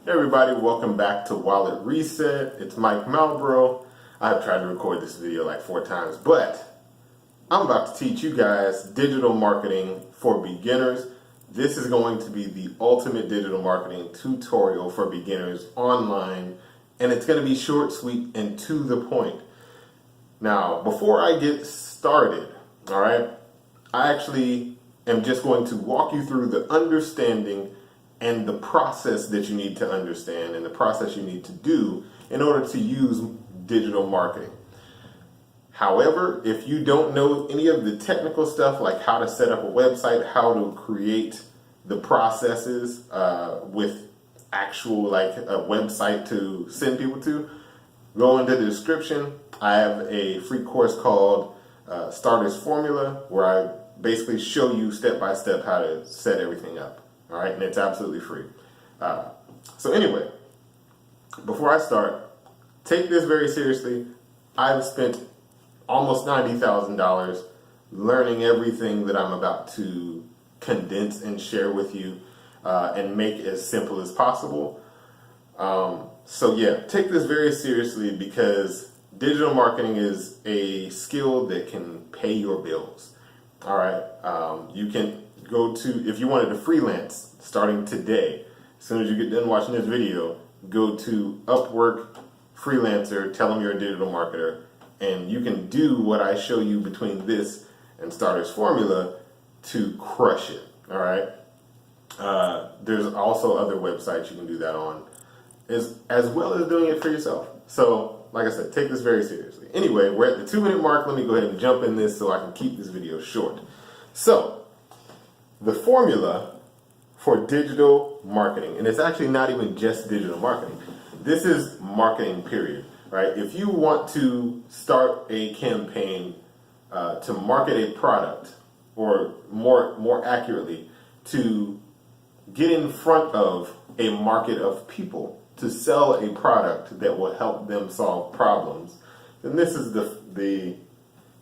Hey everybody, welcome back to Wallet Reset. It's Mike Malbro. I've tried to record this video like 4 times, but I'm about to teach you guys digital marketing for beginners. This is going to be the ultimate digital marketing tutorial for beginners online, and it's going to be short, sweet, and to the point. Now, before I get started, all right, I actually am just going to walk you through the understanding and the process that you need to understand and the process you need to do in order to use digital marketing. However, if you don't know any of the technical stuff like how to set up a website, how to create the processes with actual like a website to send people to, go into the description. I have a free course called Starter's Formula where I basically show you step by step how to set everything up. All right, and it's absolutely free. So anyway, before I start, take this very seriously. I've spent almost $90,000 learning everything that I'm about to condense and share with you and make as simple as possible. So yeah, take this very seriously because digital marketing is a skill that can pay your bills. All right, you can go to, if you wanted to freelance starting today, as soon as you get done watching this video, go to Upwork Freelancer, tell them you're a digital marketer, and you can do what I show you between this and Starter's Formula to crush it, all right? There's also other websites you can do that on, as well as doing it for yourself. So, like I said, take this very seriously. Anyway, we're at the 2-minute mark. Let me go ahead and jump in this so I can keep this video short. So, the formula for digital marketing, and it's actually not even just digital marketing. This is marketing, period, right? If you want to start a campaign to market a product, or more accurately, to get in front of a market of people to sell a product that will help them solve problems, then this is the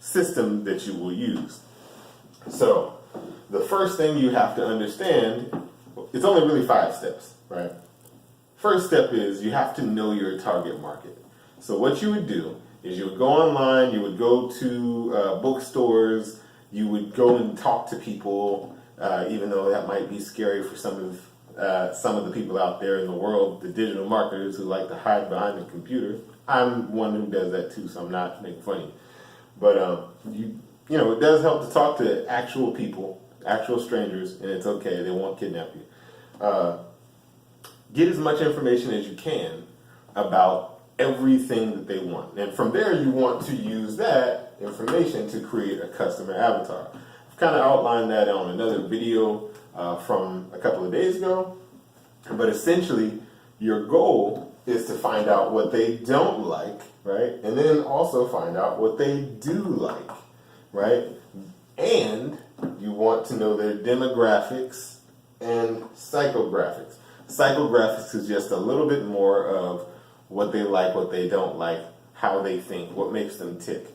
system that you will use. So, the first thing you have to understand, it's only really 5 steps, right? First step is you have to know your target market. So what you would do is you would go online, you would go to bookstores, you would go and talk to people, even though that might be scary for some of the people out there in the world, the digital marketers who like to hide behind the computer. I'm one who does that too, so I'm not making fun of you. But you know, it does help to talk to actual people, actual strangers, and it's okay, they won't kidnap you. Get as much information as you can about everything that they want. And from there, you want to use that information to create a customer avatar. I've kind of outlined that on another video from a couple of days ago. But essentially, your goal is to find out what they don't like, right? And then also find out what they do like, right? And you want to know their demographics and psychographics. Psychographics is just a little bit more of what they like, what they don't like, how they think, what makes them tick.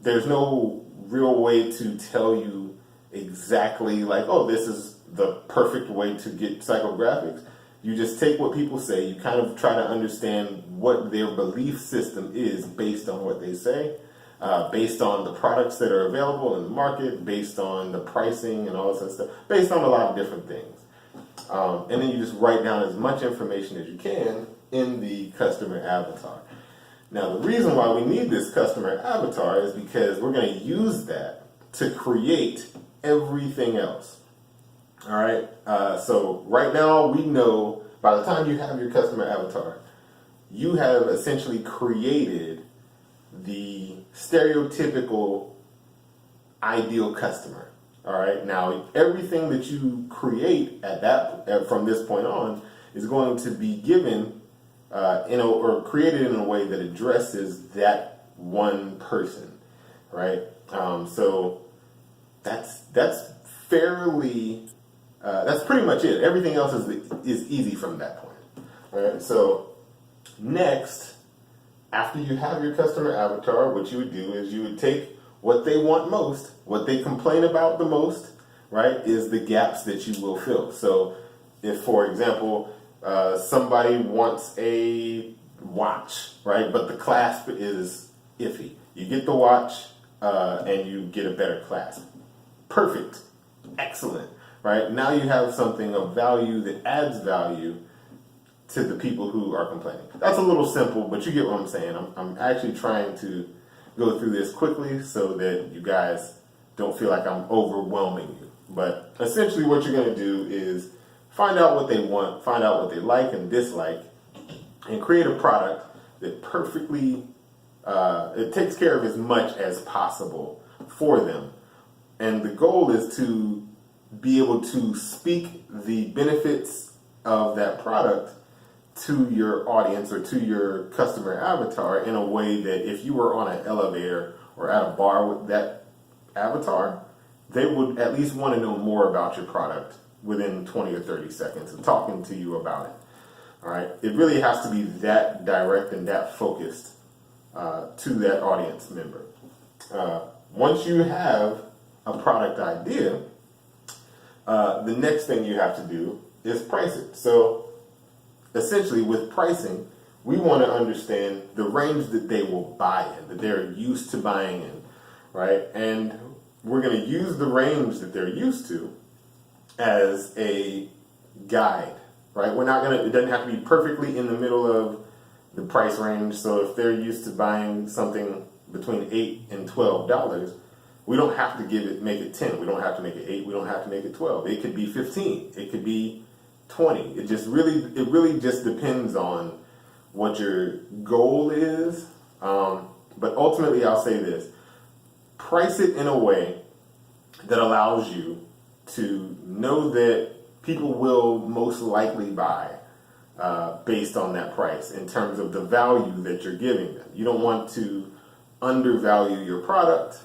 There's no real way to tell you exactly like, oh, this is the perfect way to get psychographics. You just take what people say, you kind of try to understand what their belief system is based on what they say. Based on the products that are available in the market, based on the pricing and all this other stuff, based on a lot of different things. And then you just write down as much information as you can in the customer avatar. Now, the reason why we need this customer avatar is because we're going to use that to create everything else. All right? So right now, we know by the time you have your customer avatar, you have essentially created the stereotypical ideal customer. All right. Now, everything that you create from this point on is going to be given or created in a way that addresses that one person, right? So that's fairly that's pretty much it. Everything else is easy from that point. All right. So next, after you have your customer avatar, what you would do is you would take what they want most, what they complain about the most, right, is the gaps that you will fill. So if, for example, Somebody wants a watch, right? But the clasp is iffy. You get the watch and you get a better clasp. Perfect. Excellent. Right? Now you have something of value that adds value to the people who are complaining. That's a little simple, but you get what I'm saying. I'm actually trying to go through this quickly so that you guys don't feel like I'm overwhelming you. But essentially what you're going to do is find out what they want, find out what they like and dislike, and create a product that perfectly, it takes care of as much as possible for them. And the goal is to be able to speak the benefits of that product to your audience or to your customer avatar in a way that if you were on an elevator or at a bar with that avatar, they would at least want to know more about your product within 20 or 30 seconds of talking to you about it. All right. It really has to be that direct and that focused to that audience member. Once you have a product idea, the next thing you have to do is price it. So essentially with pricing, we want to understand the range that they will buy in, that they're used to buying in, right? And we're going to use the range that they're used to as a guide, right? We're not going to, it doesn't have to be perfectly in the middle of the price range. So if they're used to buying something between $8 and $12, we don't have to make it 10. We don't have to make it 8. We don't have to make it 12. It could be 15. It could be 20. It really just depends on what your goal is. But ultimately, I'll say this: price it in a way that allows you to know that people will most likely buy based on that price in terms of the value that you're giving them. You don't want to undervalue your product.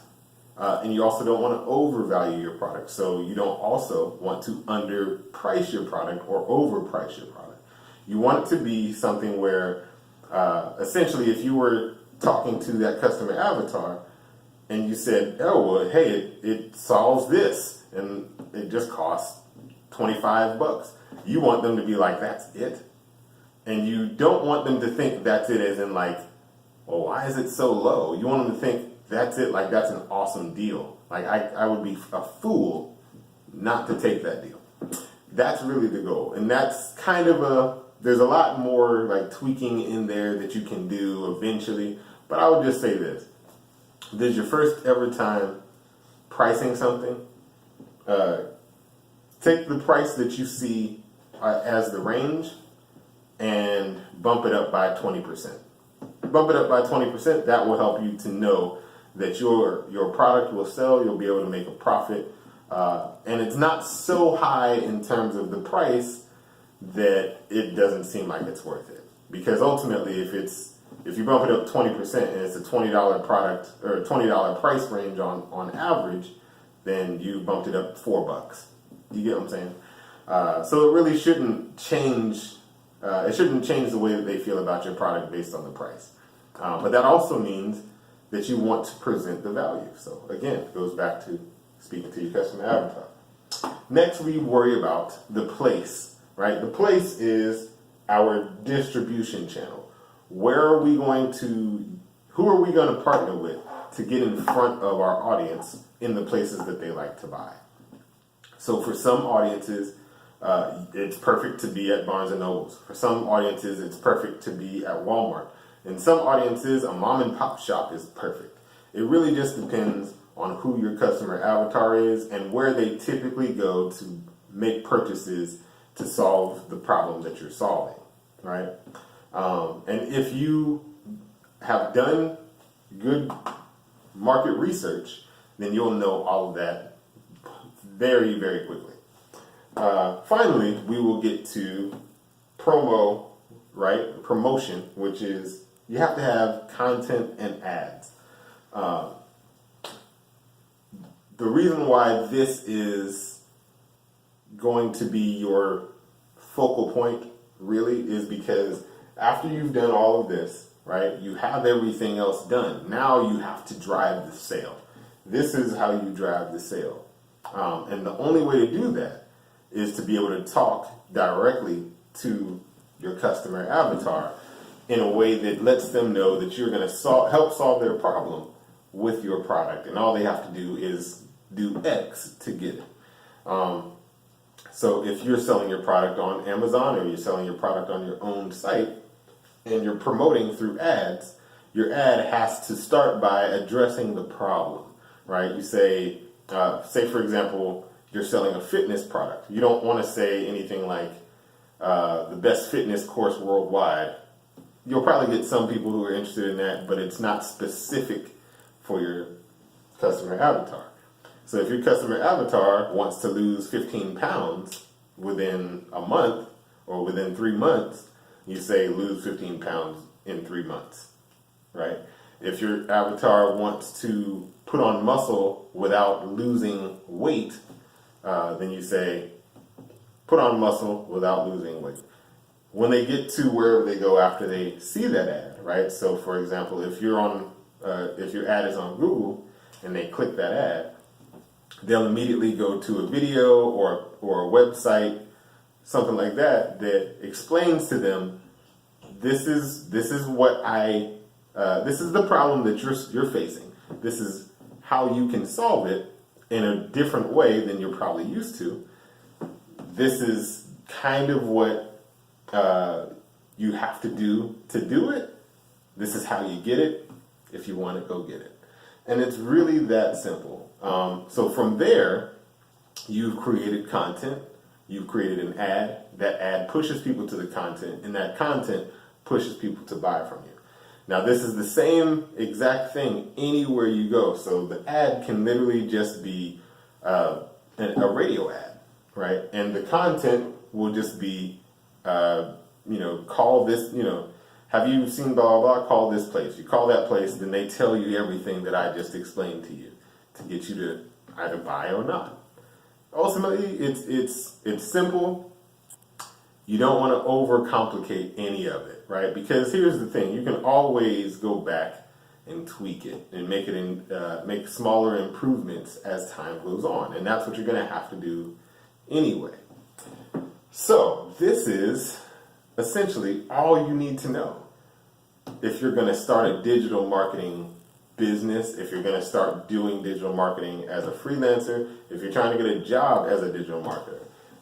And you also don't want to overvalue your product. So you don't also want to underprice your product or overprice your product. You want it to be something where, essentially, if you were talking to that customer avatar and you said, oh, well, hey, it solves this and it just costs $25. You want them to be like, that's it. And you don't want them to think that's it as in like, well, why is it so low? You want them to think, that's it, like that's an awesome deal. Like I would be a fool not to take that deal. That's really the goal. And that's kind of there's a lot more like tweaking in there that you can do eventually. But I would just say this. This is your first ever time pricing something. Take the price that you see as the range and bump it up by 20%. Bump it up by 20%. That will help you to know that your product will sell, you'll be able to make a profit, and it's not so high in terms of the price that it doesn't seem like it's worth it. Because ultimately, if you bump it up 20% and it's a $20 product or a $20 price range on average, then you bumped it up $4. You get what I'm saying? So it really shouldn't change. It shouldn't change the way that they feel about your product based on the price. But that also means that you want to present the value. So again, it goes back to speaking to your customer avatar. Next, we worry about the place, right? The place is our distribution channel. Who are we going to partner with to get in front of our audience in the places that they like to buy? So for some audiences, it's perfect to be at Barnes & Nobles. For some audiences, it's perfect to be at Walmart. In some audiences, a mom and pop shop is perfect. It really just depends on who your customer avatar is and where they typically go to make purchases to solve the problem that you're solving, right? And if you have done good market research, then you'll know all of that very, very quickly. Finally, we will get to promo, right? Promotion, which is you have to have content and ads. The reason why this is going to be your focal point really is because after you've done all of this, right, you have everything else done. Now you have to drive the sale. This is how you drive the sale. And the only way to do that is to be able to talk directly to your customer avatar in a way that lets them know that you're going to help solve their problem with your product, and all they have to do is do X to get it. So if you're selling your product on Amazon, or you're selling your product on your own site and you're promoting through ads, your ad has to start by addressing the problem, right? You say for example, you're selling a fitness product. You don't want to say anything like the best fitness course worldwide. You'll probably get some people who are interested in that, but it's not specific for your customer avatar. So if your customer avatar wants to lose 15 pounds within a month or within 3 months, you say lose 15 pounds in 3 months, right? If your avatar wants to put on muscle without losing weight, then you say put on muscle without losing weight. When they get to wherever they go after they see that ad, right? So for example, if your ad is on Google and they click that ad, they'll immediately go to a video or a website, something like that, that explains to them, this is the problem that you're facing. This is how you can solve it in a different way than you're probably used to. This is kind of what you have to do it. This is how you get it. If you want it, go get it. And it's really that simple. So from there, you've created content, you've created an ad. That ad pushes people to the content, and that content pushes people to buy from you. Now, this is the same exact thing anywhere you go. So the ad can literally just be a radio ad, right? And the content will just be, call this, have you seen blah, blah, blah, call this place. You call that place, then they tell you everything that I just explained to you to get you to either buy or not. Ultimately, it's simple. You don't want to overcomplicate any of it, right? Because here's the thing: you can always go back and tweak it and make smaller improvements as time goes on, and that's what you're going to have to do anyway. So this is essentially all you need to know if you're going to start a digital marketing business, if you're going to start doing digital marketing as a freelancer, if you're trying to get a job as a digital marketer.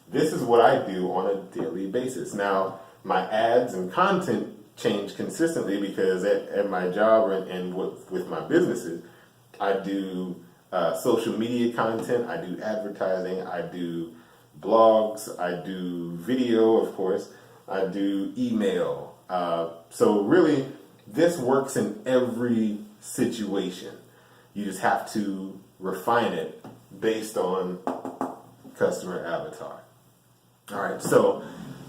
This is what I do on a daily basis. Now, my ads and content change consistently because at my job and with my businesses, I do social media content, I do advertising, I do blogs, I do video, of course, I do email. So really, this works in every situation. You just have to refine it based on customer avatar. All right, so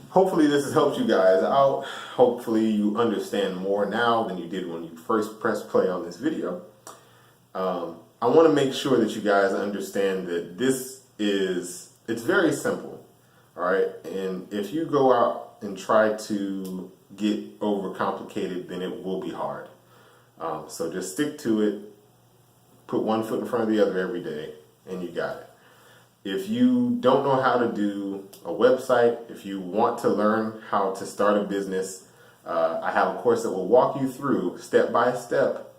hopefully this has helped you guys out. Hopefully you understand more now than you did when you first pressed play on this video. I want to make sure that you guys understand that it's very simple, all right? And if you go out and try to get overcomplicated, then it will be hard. So just stick to it, put one foot in front of the other every day, and you got it. If you don't know how to do a website, if you want to learn how to start a business, I have a course that will walk you through step by step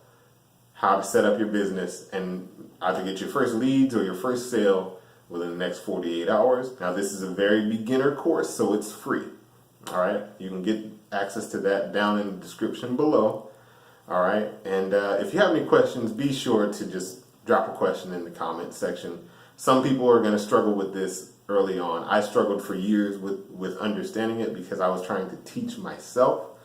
how to set up your business and either get your first leads or your first sale within the next 48 hours. Now, this is a very beginner course, so it's free. All right, you can get access to that down in the description below. All right, and if you have any questions, be sure to just drop a question in the comment section. Some people are going to struggle with this early on. I struggled for years with understanding it because I was trying to teach myself,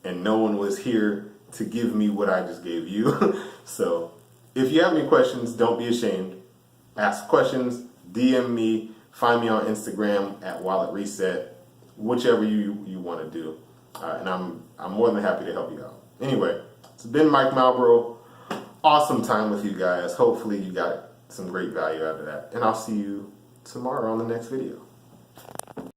and no one was here to give me what I just gave you. So if you have any questions, don't be ashamed. Ask questions, DM me, find me on Instagram at Wallet Reset, whichever you want to do. And I'm more than happy to help you out. Anyway, it's been Mike Malbro. Awesome time with you guys. Hopefully you got some great value out of that. And I'll see you tomorrow on the next video.